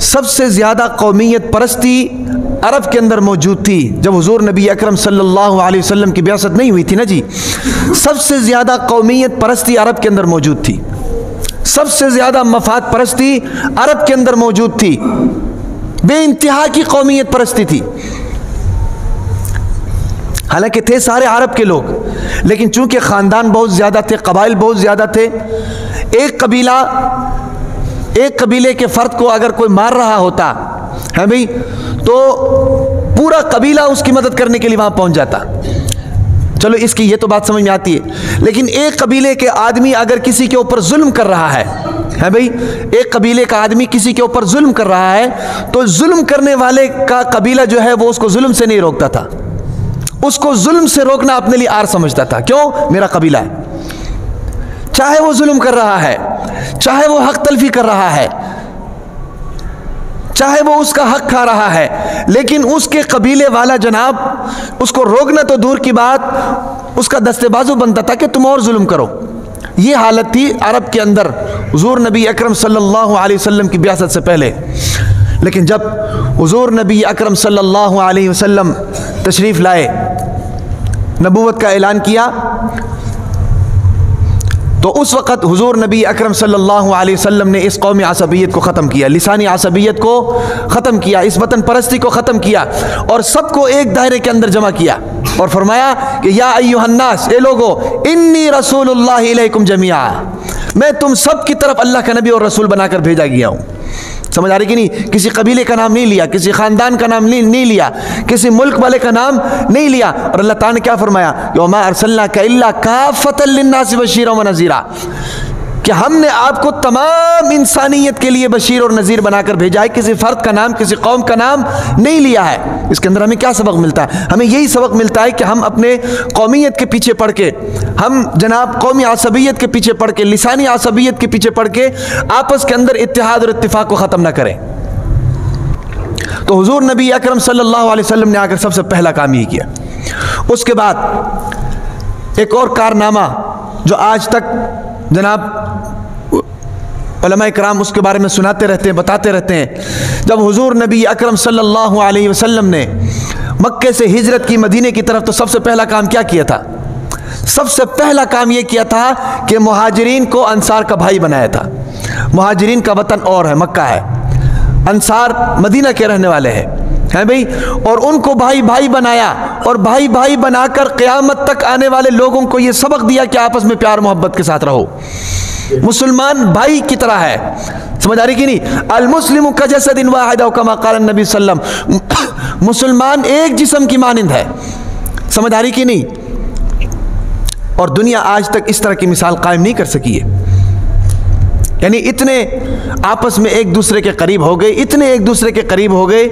सबसे ज़्यादा कौमियत परस्ती अरब के अंदर मौजूद थी। जब हुजूर नबी अकरम सल्लल्लाहु अलैहि वसल्लम की बिआसत नहीं हुई थी ना जी, सबसे ज़्यादा कौमियत परस्ती अरब के अंदर मौजूद थी, सबसे ज़्यादा मफाद परस्ती अरब के अंदर मौजूद थी, बेइंतहा की कौमियत परस्ती थी। हालांकि थे सारे अरब के लोग, लेकिन चूंकि ख़ानदान बहुत ज़्यादा थे, कबाइल बहुत ज़्यादा थे, एक कबीले के फ़र्द को अगर कोई मार रहा होता है भाई, तो पूरा कबीला उसकी मदद करने के लिए वहाँ पहुँच जाता। चलो इसकी ये तो बात समझ में आती है। लेकिन एक कबीले के आदमी अगर किसी के ऊपर जुल्म कर रहा है भाई, एक कबीले का आदमी किसी के ऊपर जुल्म कर रहा है, तो जुल्म करने वाले का कबीला जो है वो उसको जुल्म से नहीं रोकता था, उसको जुल्म से रोकना अपने लिए आर समझता था। क्यों? मेरा कबीला है, चाहे वो जुल्म कर रहा है, चाहे वो हक तलफी कर रहा है, चाहे वो उसका हक खा रहा है, लेकिन उसके कबीले वाला जनाब उसको रोकना तो दूर की बात, उसका दस्तेबाजू बनता था कि तुम और जुल्म करो। ये हालत थी अरब के अंदर हुजूर नबी अकरम सल्लल्लाहु अलैहि वसल्लम की बिआसत से पहले। लेकिन जब हुजूर नबी अकरम सल्लल्लाहु अलैहि वसल्लम तशरीफ़ लाए, नबूवत का ऐलान किया, तो उस वक़्त हुजूर नबी अकरम सल्लल्लाहु अलैहि वसल्लम ने इस कौमी असबियत को ख़त्म किया, लिसानी असबियत को ख़त्म किया, इस वतन परस्ती को ख़त्म किया और सबको एक दायरे के अंदर जमा किया और फरमाया कि या अय्युहन्नास, ए लोगो, इन्नी रसूलुल्लाहि इलैकुम जमीआ, मैं तुम सब की तरफ अल्लाह का नबी और रसूल बनाकर भेजा गया हूँ। समझ आ रही कि नहीं? किसी कबीले का नाम नहीं लिया, किसी ख़ानदान का नाम नहीं लिया, किसी मुल्क वाले का नाम नहीं लिया। और अल्लाह ताला ने क्या फरमाया? वमा अरसलनाका इल्ला काफ़तल लिन्नासि बशीरन व नज़ीरा, कि हमने आपको तमाम इंसानियत के लिए बशीर और नज़ीर बनाकर भेजा है, किसी फ़र्द का नाम, किसी कौम का नाम नहीं लिया है। इसके अंदर हमें क्या सबक मिलता है? हमें यही सबक मिलता है कि हम अपने कौमियत के पीछे पड़ के, हम जनाब कौमी असबियत के पीछे पड़ के, लिसानी असबियत के पीछे पड़ के आपस के अंदर इत्तेहाद और इत्तिफाक को ख़त्म ना करें। तो हुजूर नबी अकरम सल्लल्लाहु अलैहि वसल्लम ने आकर सबसे पहला काम ये किया। उसके बाद एक और कारनामा जो आज तक जनाब उलमा कराम उसके बारे में सुनाते रहते हैं, बताते रहते हैं। जब हुजूर नबी अकरम सल्लल्लाहु अलैहि वसल्लम ने मक्के से हिजरत की मदीने की तरफ, तो सबसे पहला काम क्या किया था? सबसे पहला काम यह किया था कि मुहाजिरीन को अंसार का भाई बनाया था। मुहाजिरीन का वतन और है, मक्का है, अंसार मदीना के रहने वाले हैं भाई, और उनको भाई भाई बनाया और भाई भाई बनाकर क़यामत तक आने वाले लोगों को ये सबक दिया कि आपस में प्यार मोहब्बत के साथ रहो। मुसलमान भाई की तरह है, समझ आ रही कि नहीं? अल मुस्लिमु कजसदिन वाहिद औ कमा क़ाल नबी सल्लम, मुसलमान एक जिस्म की मानिंद है। समझ आ रही कि नहीं? और दुनिया आज तक इस तरह की मिसाल कायम नहीं कर सकी है। यानी इतने आपस में एक दूसरे के करीब हो गए, इतने एक दूसरे के करीब हो गए,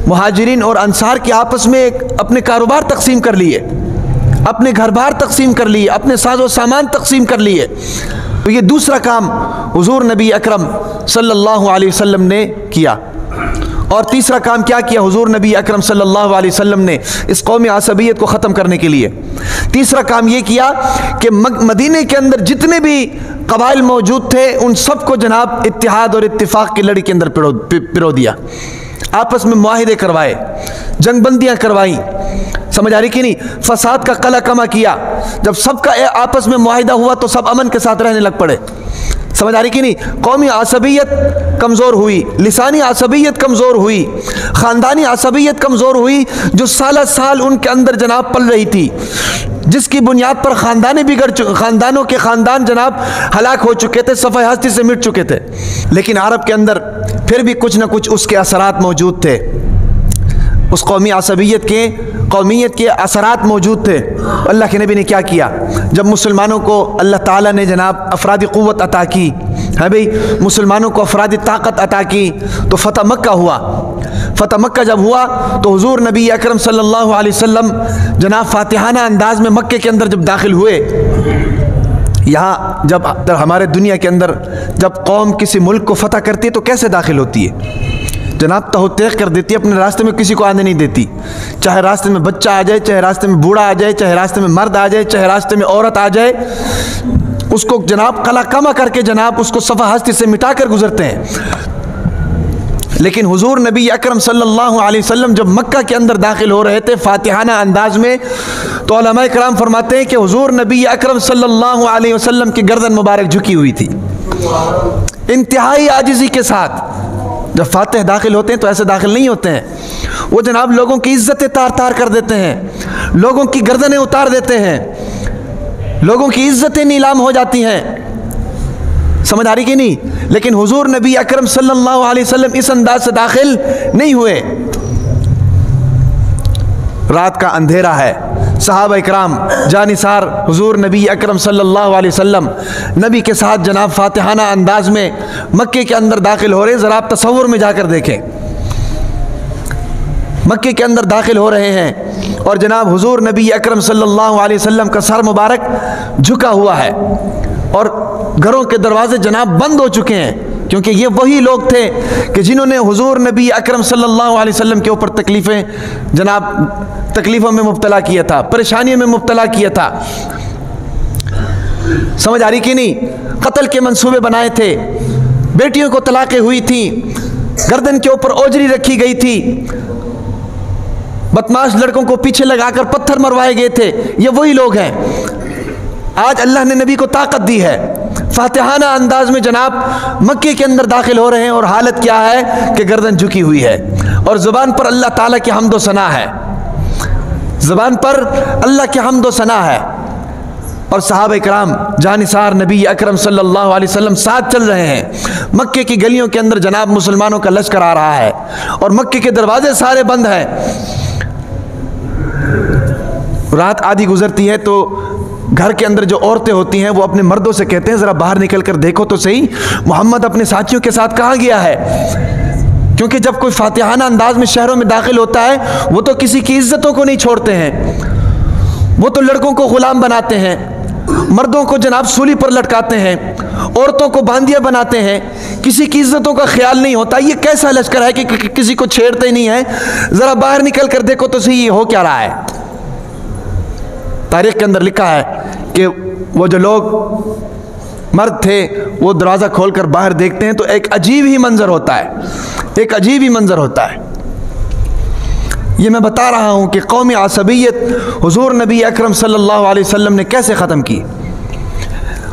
मुहाजिरीन और अंसार की आपस में अपने कारोबार तकसीम कर लिए, अपने घर बार तकसीम कर लिए, अपने साजो सामान तकसीम कर लिए। तो ये दूसरा काम हुजूर नबी अकरम सल्लल्लाहु अलैहि वसल्लम ने किया। और तीसरा काम क्या किया हुजूर नबी अकरम सल्लल्लाहु अलैहि वसल्लम ने इस कौमी असबियत को ख़त्म करने के लिए? तीसरा काम ये किया कि मदीने के अंदर जितने भी कबाइल मौजूद थे उन सबको जनाब इत्तिहाद और इत्तिफाक की लड़ी के अंदर पिरो दिया, आपस में मुआहिदे करवाए, जंगबंदियाँ करवाई। समझ आ रही कि नहीं? फसाद का कला कमा किया। जब सबका आपस में मुआहिदा हुआ तो सब अमन के साथ रहने लग पड़े। समझ आ रही कि नहीं? कौमी असबियत कमज़ोर हुई, लिसानी असबियत कमज़ोर हुई, ख़ानदानी असबियत कमज़ोर हुई, जो साल साल उनके अंदर जनाब पल रही थी, जिसकी बुनियाद पर ख़ानदानों के ख़ानदान जनाब हलाक हो चुके थे, सफ़े हस्ती से मिट चुके थे। लेकिन अरब के अंदर फिर भी कुछ ना कुछ उसके असरात मौजूद थे, उस कौमी कौमियत के असरात मौजूद थे। अल्लाह के नबी ने क्या किया? जब मुसलमानों को अल्लाह ताला ने जनाब अफरादी क़ुव्वत अता की है भाई, मुसलमानों को अफरादी ताकत अता की, तो फ़तह मक्का हुआ। फ़तह मक्का जब हुआ तो हुजूर नबी अकरम सल्लल्लाहु अलैहि वसल्लम जनाब फातिहाना अंदाज में मक्के के अंदर जब दाखिल हुए, यहाँ जब हमारे दुनिया के अंदर जब कौम किसी मुल्क को फ़तह करती है तो कैसे दाखिल होती है? जनाब तहक़ीक़ कर देती है, अपने रास्ते में किसी को आने नहीं देती, चाहे रास्ते में बच्चा आ जाए, चाहे रास्ते में बूढ़ा आ जाए, चाहे रास्ते में मर्द आ जाए, चाहे रास्ते में औरत आ जाए, उसको जनाब कला कमा करके जनाब उसको सफ़ा हस्ती से मिटा कर गुजरते हैं। लेकिन हुजूर नबी अकरम सल्लल्लाहु अलैहि वसल्लम जब मक्का के अंदर दाखिल हो रहे थे फातिहाना अंदाज में, तो उलमाए किराम फरमाते हैं कि हुजूर नबी अकरम सल्लल्लाहु अलैहि वसल्लम की गर्दन मुबारक झुकी हुई थी इंतहाई आजिज़ी के साथ। जब फातिह दाखिल होते हैं तो ऐसे दाखिल नहीं होते हैं, वो जनाब लोगों की इज्जतें तार तार कर देते हैं, लोगों की गर्दनें उतार देते हैं, लोगों की इज्जतें नीलाम हो जाती हैं। समझ आ रही कि नहीं? लेकिन हुजूर नबी अकरम सल्लल्लाहु अलैहि वसल्लम इस अंदाज से दाखिल नहीं हुए। रात का अंधेरा है, सहाबा इकराम जानिसार हुजूर नबी अकरम सल्लल्लाहु अलैहि वसल्लम नबी के साथ जनाब फातिहाना अंदाज में मक्के के अंदर दाखिल हो रहे हैं। ज़रा आप तसव्वुर में जाकर देखें, मक्के के अंदर दाखिल हो रहे हैं और जनाब हुजूर नबी अकरम सल्लल्लाहु अलैहि वसल्लम का सर मुबारक झुका हुआ है और घरों के दरवाजे जनाब बंद हो चुके हैं, क्योंकि ये वही लोग थे कि जिन्होंने हुजूर नबी अकरम सल्लल्लाहु अलैहि वसल्लम के ऊपर तकलीफ़ों में मुब्तला किया था, परेशानियों में मुब्तला किया था। समझ आ रही कि नहीं? कत्ल के मंसूबे बनाए थे, बेटियों को तलाक़ें हुई थी, गर्दन के ऊपर ओजरी रखी गई थी, बदमाश लड़कों को पीछे लगाकर पत्थर मरवाए गए थे। ये वही लोग हैं। आज अल्लाह ने नबी को ताकत दी है, फातिहाना अंदाज में जनाब मक्के के अंदर दाखिल हो रहे हैं और हालत क्या है कि गर्दन झुकी हुई है और ज़ुबान पर अल्लाह ताला की हम्द व सना है, ज़ुबान पर अल्लाह की हम्द व सना है। और सहाबा इकराम जानिसार नबी अकरम सल्लल्लाहु अलैहि वसल्लम साथ चल रहे हैं। मक्के की गलियों के अंदर जनाब मुसलमानों का लश्कर आ रहा है और मक्के के दरवाजे सारे बंद हैं। रात आधी गुजरती है तो घर के अंदर जो औरतें होती हैं वो अपने मर्दों से कहते हैं ज़रा बाहर निकल कर देखो तो सही मोहम्मद अपने साथियों के साथ कहाँ गया है। क्योंकि जब कोई फातिहाना अंदाज में शहरों में दाखिल होता है वो तो किसी की इज्जतों को नहीं छोड़ते हैं, वो तो लड़कों को गुलाम बनाते हैं, मर्दों को जनाब सूली पर लटकाते हैं, औरतों को बांदिया बनाते हैं, किसी की इज्जतों का ख्याल नहीं होता। ये कैसा लश्कर है कि किसी को छेड़ते ही नहीं है। ज़रा बाहर निकल कर देखो तो सही ये हो क्या रहा है। तारीख़ के अंदर लिखा है कि वो जो लोग मर्द थे वो दरवाज़ा खोलकर बाहर देखते हैं तो एक अजीब ही मंजर होता है, एक अजीब ही मंजर होता है। ये मैं बता रहा हूँ कि कौमी असबियत हुजूर नबी अकरम सल्लल्लाहु अलैहि वसल्लम ने कैसे ख़त्म की।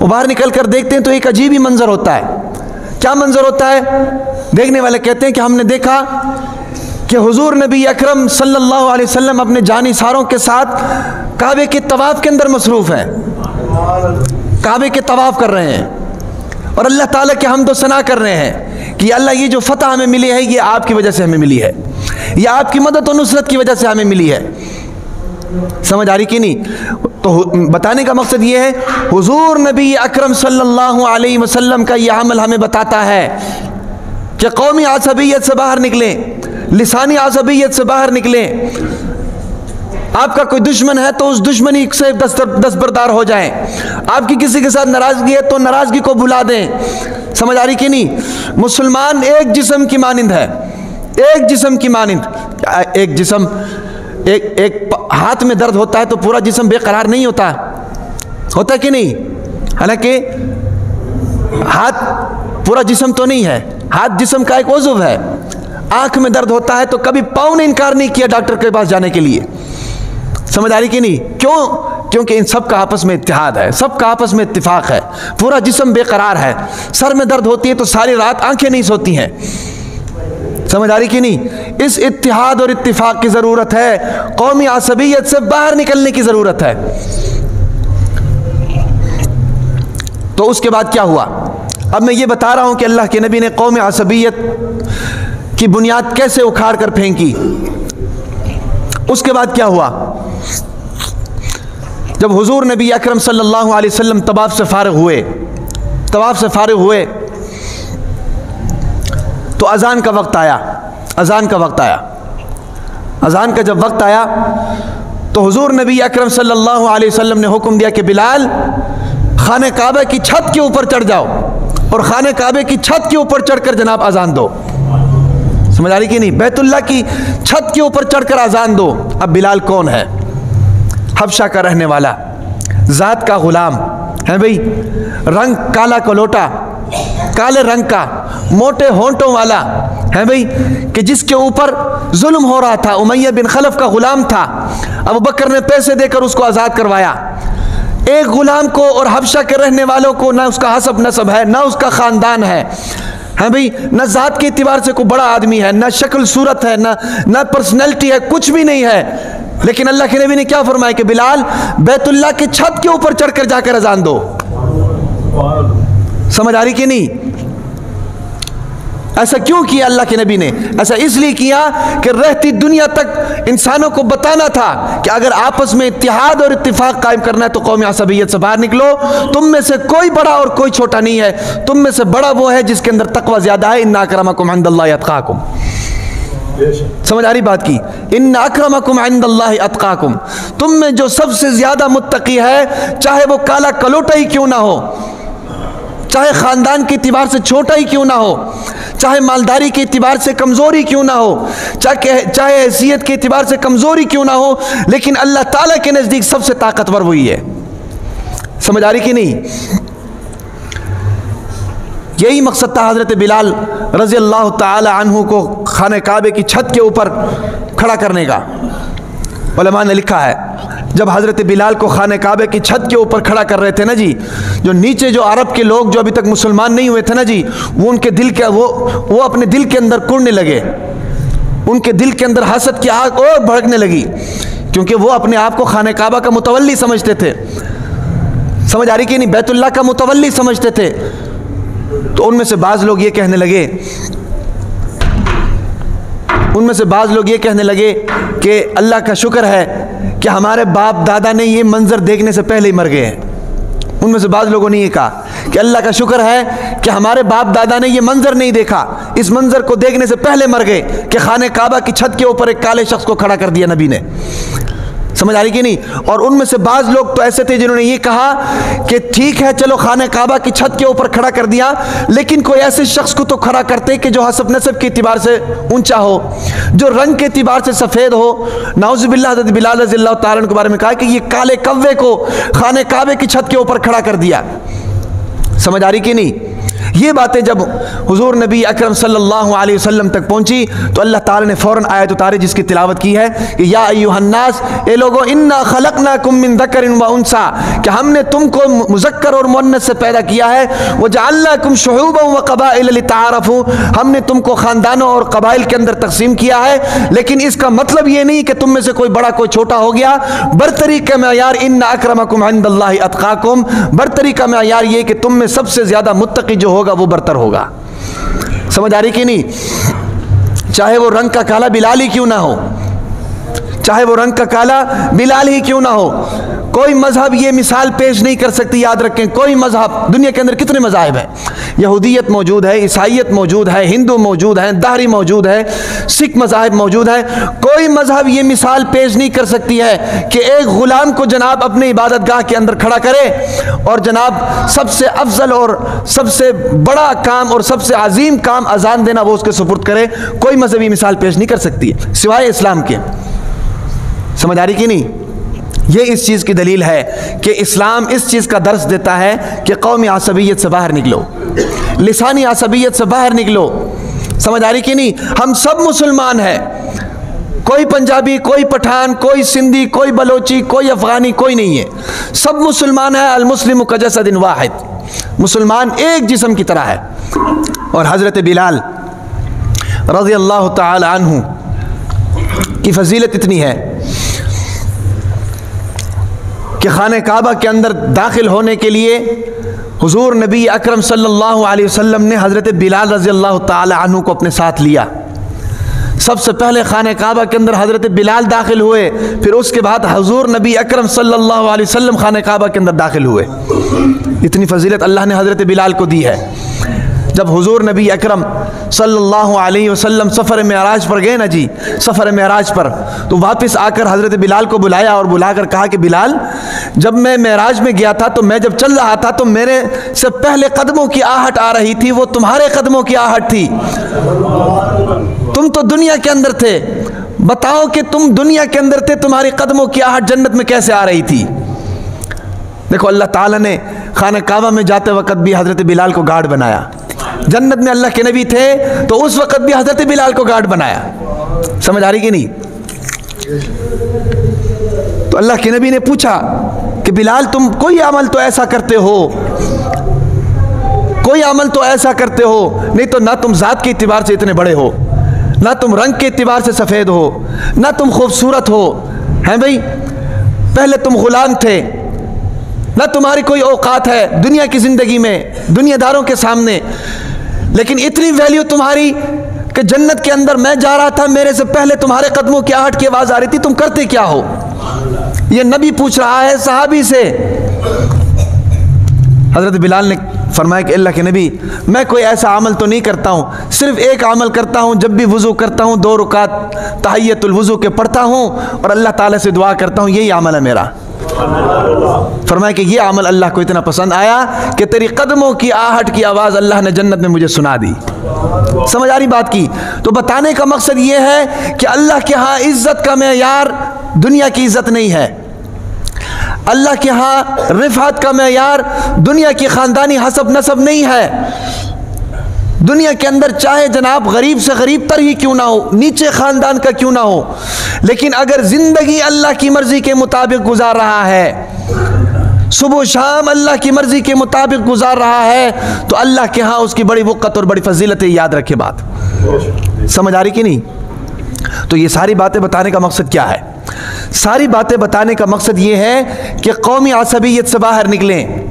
वो बाहर निकल कर देखते हैं तो एक अजीब ही मंजर होता है। क्या मंजर होता है? देखने वाले कहते हैं कि हमने देखा कि हुजूर नबी अकरम सल्लल्लाहु अलैहि वसल्लम अपने जानिसारों के साथ काबे के तवाफ़ के अंदर मसरूफ़ हैं, काबे के तवाफ़ कर रहे हैं और अल्लाह ताला के हम्द व सना कर रहे हैं कि अल्लाह ये जो फ़तह हमें मिली है ये आपकी वजह से हमें मिली है, ये आपकी मदद और नुसरत की वजह से हमें मिली है। समझ आ रही कि नहीं? तो बताने का मकसद ये है हुजूर नबी अकरम सल्लल्लाहु अलैहि वसल्लम का ये अमल हमें बताता है कि कौमी असबियत से बाहर निकलें, लिसानी असबियत से बाहर निकलें। आपका कोई दुश्मन है तो उस दुश्मनी से दस्तबरदार हो जाएं। आपकी किसी के साथ नाराज़गी है तो नाराज़गी को भुला दें। समझ आ रही कि नहीं? मुसलमान एक जिस्म की मानिंद है, एक जिस्म की मानिंद। एक जिस्म एक हाथ में दर्द होता है तो पूरा जिस्म बेकरार नहीं होता, होता कि नहीं? हालांकि हाथ पूरा जिस्म तो नहीं है, हाथ जिस्म का एक उज़्व है। आंख में दर्द होता है तो कभी पाँव ने इनकार नहीं किया डॉक्टर के पास जाने के लिए। समझ आ रही कि नहीं? क्यों? क्योंकि इन सब का आपस में इत्तिहाद है, सब का आपस में इत्तिफाक है। पूरा जिस्म बेकरार है। सर में दर्द होती है तो सारी रात आंखें नहीं सोती हैं। समझ आ रही कि नहीं? इस इत्तिहाद और इत्तिफाक की ज़रूरत है, कौमी असबियत से बाहर निकलने की ज़रूरत है। तो उसके बाद क्या हुआ? अब मैं ये बता रहा हूँ कि अल्लाह के नबी ने कौमी असबियत की बुनियाद कैसे उखाड़ कर फेंकी। उसके बाद क्या हुआ? जब हुजूर नबी अकरम सल्लल्लाहु अलैहि वसल्लम तवाफ से फारिग हुए तो अज़ान का वक्त आया। अज़ान का जब वक्त आया तो हुजूर नबी अकरम सल्लल्लाहु अलैहि वसल्लम ने हुक्म दिया कि बिलाल खाने काबे की छत के ऊपर चढ़ जाओ और खाने काबे की छत के ऊपर चढ़कर जनाब अज़ान दो। समझ आ रही कि नहीं? बैतुल्लाह की छत के ऊपर चढ़कर अज़ान दो। अब बिलाल कौन है? हबशा का रहने वाला, ज़ात का ग़ुलाम है भाई, रंग काला कलोटा, काले रंग का, मोटे होंठों वाला, है भाई, कि जिसके ऊपर जुल्म हो रहा था, उमैया बिन खलफ का गुलाम था, अबू बकर ने पैसे देकर उसको आज़ाद करवाया। एक गुलाम को और हबशा के रहने वालों को ना उसका हसब नसब है, ना उसका ख़ानदान है भाई, न ज़ात के एतबार से कोई बड़ा आदमी है, ना शक्ल सूरत है, ना पर्सनैलिटी है, कुछ भी नहीं है। लेकिन अल्लाह के नबी ने क्या फरमाया कि बिलाल बैतुल्लाह के छत के ऊपर चढ़कर जाकर अजान दो। समझ आ रही कि नहीं? ऐसा क्यों किया अल्लाह के नबी ने? ऐसा इसलिए किया कि रहती दुनिया तक इंसानों को बताना था कि अगर आपस में इत्तिहाद और इत्तिफाक कायम करना है तो कौम असबियत से बाहर निकलो। तुम में से कोई बड़ा और कोई छोटा नहीं है, तुम में से बड़ा वो है जिसके अंदर तकवा ज्यादा है। इन्ना अक्रमकुम इंदल्लाहि अत्काकुम। समझ आ रही बात की? इन्ना अक्रमकुम इंदल्लाहि अत्काकुम, तुम में जो सबसे ज्यादा मुत्तकी है, चाहे वो काला कलोटा ही क्यों ना हो, चाहे खानदान के एतबार से छोटा ही क्यों ना हो, चाहे मालदारी के एतबार से कमज़ोरी क्यों ना हो, चाहे हैसियत के एतबार से कमज़ोरी क्यों ना हो, लेकिन अल्लाह ताला के नज़दीक सबसे ताकतवर वही है। समझ आ रही कि नहीं? यही मकसद था हज़रत बिलाल रज़ी अल्लाह ताला अन्हु को खाने काबे की छत के ऊपर खड़ा करने का। उलमा ने लिखा है जब हज़रत बिलाल को खाने काबे की छत के ऊपर खड़ा कर रहे थे ना जी, जो नीचे जो अरब के लोग जो अभी तक मुसलमान नहीं हुए थे ना जी, वो उनके दिल के वो अपने दिल के अंदर कुड़ने लगे, उनके दिल के अंदर हसद की आग और भड़कने लगी, क्योंकि वो अपने आप को खाने काबा का मुतवल्ली समझते थे। समझ आ रही कि नहीं? बैतुल्लाह का मुतवल्ली समझते थे। तो उनमें से बाज़ लोग ये कहने लगे कि अल्लाह का शुक्र है कि हमारे बाप दादा ने ये मंजर देखने से पहले ही मर गए हैं। उनमें से बाज़ लोगों ने ये कहा कि अल्लाह का शुक्र है कि हमारे बाप दादा ने ये मंजर नहीं देखा, इस मंजर को देखने से पहले मर गए कि खाने काबा की छत के ऊपर एक काले शख्स को खड़ा कर दिया नबी ने। समझ आ रही कि नहीं? और उनमें से बाज़ लोग तो ऐसे थे जिन्होंने ये कहा कि ठीक है चलो खाने काबा की छत के ऊपर खड़ा कर दिया, लेकिन कोई ऐसे शख्स को तो खड़ा करते कि जो हसब नसब के एतबार से ऊंचा हो, जो रंग के एतबार से सफ़ेद हो। नाउज़ुबिल्लाह हज़रत बिलाल रज़ियल्लाहु ताला अन्हु के बारे में कहा कि ये काले कव्वे को खाने काबे की छत के ऊपर खड़ा कर दिया। समझ आ रही कि नहीं? ये बातें जब हुजूर नबी अकरम सल्लल्लाहु अलैहि वसल्लम तक पहुंची तो अल्लाह ताला ने फ़ौरन आयत उतारी जिसकी तिलावत की है कि या अय्युहन्नास, ए लोगो, इन्ना खलक़नाकुम मिन ज़करिन व उन्सा, कि हमने तुमको मुज़क्कर और मुअन्नस से पैदा किया है। व जअलनाकुम शुऊबन व क़बाइल लितआरफ़ू, हमने तुमको ख़ानदानों और कबाइल के अंदर तक़सीम किया है। लेकिन इसका मतलब ये नहीं कि तुम में से कोई बड़ा कोई छोटा हो गया। बरतरी का मयार इन्ना अक्रमकुम इंदल्लाहि अत्क़ाकुम, बरतरी का मयार ये कि तुम में सबसे ज़्यादा मुत्तकी जो होगा वो बरतर होगा। समझ आ रही कि नहीं? चाहे वो रंग का काला बिलाल ही क्यों ना हो, चाहे वो रंग का काला बिलाल ही क्यों ना हो, कोई मजहब ये मिसाल पेश नहीं कर सकती। याद रखें, कोई मजहब, दुनिया के अंदर कितने मज़ाहिब हैं, यहूदियत मौजूद है, ईसाइयत मौजूद है, हिंदू मौजूद है, दाहरी मौजूद है, सिख मज़ाहिब मौजूद है। कोई मजहब ये मिसाल पेश नहीं कर सकती है कि एक ग़ुलाम को जनाब अपने इबादत गाह के अंदर खड़ा करे और जनाब सबसे अफजल और सबसे बड़ा काम और सबसे अजीम काम अजान देना वो उसके सुपुर्द करे। कोई मजहब ये मिसाल पेश नहीं कर सकती है सिवाय इस्लाम के। समझ आ रही कि नहीं? ये इस चीज़ की दलील है कि इस्लाम इस चीज़ का दर्स देता है कि कौमी असबियत से बाहर निकलो, लिसानी असबियत से बाहर निकलो। समझ आ रही कि नहीं? हम सब मुसलमान हैं, कोई पंजाबी, कोई पठान, कोई सिंधी, कोई बलोची, कोई अफ़गानी, कोई नहीं है, सब मुसलमान है। अल मुस्लिम कजसदिन वाहिद, मुसलमान एक जिस्म की तरह है। और हज़रत बिलाल रज़ी अल्लाह ताला अन्हु की फजीलत इतनी है कि खाने काबा के अंदर दाखिल होने के लिए हुजूर नबी अकरम सल्लल्लाहु अलैहि वसल्लम ने हज़रत बिलाल रज़ी अल्लाह ताला अन्हु को अपने साथ लिया। सबसे पहले खाने काबा के अंदर हज़रत बिलाल दाखिल हुए, फिर उसके बाद हुजूर नबी अकरम सल्लल्लाहु अलैहि वसल्लम खाने काबा के अंदर दाखिल हुए। इतनी फजीलत अल्लाह ने हज़रत बिलाल को दी है। जब हुजूर नबी अकरम सल्लल्लाहु अलैहि वसल्लम सफ़र मेराज पर गए ना जी, सफ़र मेराज पर, तो वापस आकर हज़रत बिलाल को बुलाया और बुलाकर कहा कि बिलाल, जब मैं मेराज में गया था तो मैं जब चल रहा था तो मेरे से पहले कदमों की आहट आ रही थी, वो तुम्हारे कदमों की आहट थी। तुम तो दुनिया के अंदर थे, बताओ कि तुम दुनिया के अंदर थे, तुम्हारी कदमों की आहट जन्नत में कैसे आ रही थी? देखो, अल्लाह ताला ने खाना काबा में जाते वक्त भी हज़रत बिलाल को गार्ड बनाया। जन्नत में अल्लाह के नबी थे तो उस वक़्त भी हज़रत बिलाल को गार्ड बनाया। समझ आ रही कि नहीं? तो अल्लाह के नबी ने पूछा कि बिलाल तुम कोई अमल तो ऐसा करते हो, कोई अमल तो ऐसा करते हो, नहीं तो ना तुम ज़ात के एतबार से इतने बड़े हो, ना तुम रंग के एतबार से सफ़ेद हो, ना तुम खूबसूरत हो, हैं भाई? पहले तुम ग़ुलाम थे, ना तुम्हारी कोई औकात है दुनिया की ज़िंदगी में दुनियादारों के सामने, लेकिन इतनी वैल्यू तुम्हारी कि जन्नत के अंदर मैं जा रहा था, मेरे से पहले तुम्हारे कदमों की आहट की आवाज़ आ रही थी, तुम करते क्या हो? ये नबी पूछ रहा है सहाबी से। हज़रत बिलाल ने फरमाया कि अल्लाह के नबी, मैं कोई ऐसा अमल तो नहीं करता हूँ, सिर्फ एक अमल करता हूँ, जब भी वज़ू करता हूँ 2 रकात तहियतुल वज़ू के पढ़ता हूँ और अल्लाह ताला से दुआ करता हूँ, यही अमल है मेरा। फरमाया कि ये अमल अल्लाह को इतना पसंद आया कि तेरी कदमों की आहट की आवाज़ अल्लाह ने जन्नत में मुझे सुना दी। समझ आ रही बात की? तो बताने का मकसद ये है कि अल्लाह के यहाँ इज़्ज़त का मेयार दुनिया की इज़्ज़त नहीं है। अल्लाह के यहाँ रिफ़ात का मेयार दुनिया की ख़ानदानी हसब नसब नहीं है। दुनिया के अंदर चाहे जनाब गरीब से गरीब तर ही क्यों ना हो, नीचे ख़ानदान का क्यों ना हो, लेकिन अगर ज़िंदगी अल्लाह की मर्ज़ी के मुताबिक गुजार रहा है, सुबह शाम अल्लाह की मर्ज़ी के मुताबिक गुजार रहा है, तो अल्लाह के यहाँ उसकी बड़ी वक़्त और बड़ी फजीलत है। याद रखे बात। समझ आ रही कि नहीं? तो ये सारी बातें बताने का मकसद क्या है? सारी बातें बताने का मकसद ये है कि कौमी असबियत से बाहर निकलें,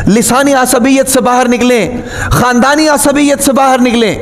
लिसानी असबियत से बाहर निकलें, ख़ानदानी असबियत से बाहर निकलें।